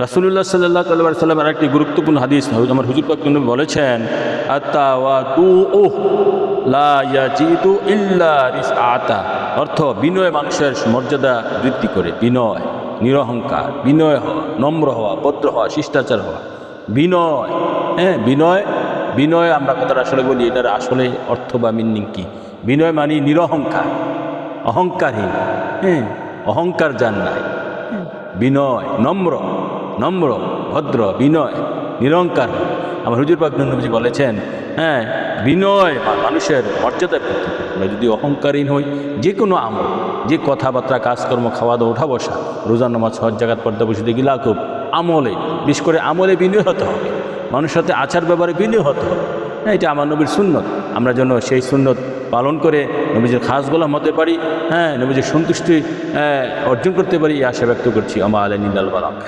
রাসূলুল্লাহ সাল্লাল্লাহু আলাইহি ওয়াসাল্লামের একটি গুরুত্বপূর্ণ হাদিস আমার হুজুর পাক নবী বলেছেন, আত-তাওয়াদু লা ইয়াজিদু ইল্লা রিসআতা, অর্থ বিনয় মানুষের মর্যাদা বৃদ্ধি করে। বিনয়, নিরহংকার, বিনয় হওয়া, নম্র হওয়া, ভদ্র হওয়া, শিষ্টাচার হওয়া, বিনয়। হ্যাঁ, বিনয়, বিনয় আমরা কথাটা আসলে বলি, এটার আসলে অর্থ বা মিনিং কি? বিনয় মানে নিরহংকার, অহংকারহীন। হ্যাঁ, অহংকার যার নাই। বিনয়, নম্র, নম্র, ভদ্র, বিনয়, নিরহংকার। আমার হুজুর পাক নবী বলেছেন, হ্যাঁ, বিনয় মানুষের মর্যাদা বৃদ্ধি করে। আমরা যদি অহংকারহীন হই, যে কোনো আমল, যে কথাবার্তা, কাজকর্ম, খাওয়া দাওয়া, ওঠা বসা, রোজা নামাজ, হজ জাকাত, পর্দা বসিতে গিলা খুব আমলে, বিশেষ করে আমলে বিনয় হতে হবে। মানুষের সাথে আচার ব্যাপারে বিনয় হতে হবে। হ্যাঁ, এটা আমার নবীর সুন্নত। আমরা যেন সেই সুন্নত পালন করে নবীজির খাস গোলাম হতে পারি। হ্যাঁ, নবীজির সন্তুষ্টি অর্জন করতে পারি, এই আশা ব্যক্ত করছি। আমা আলাইহিল বালাগ।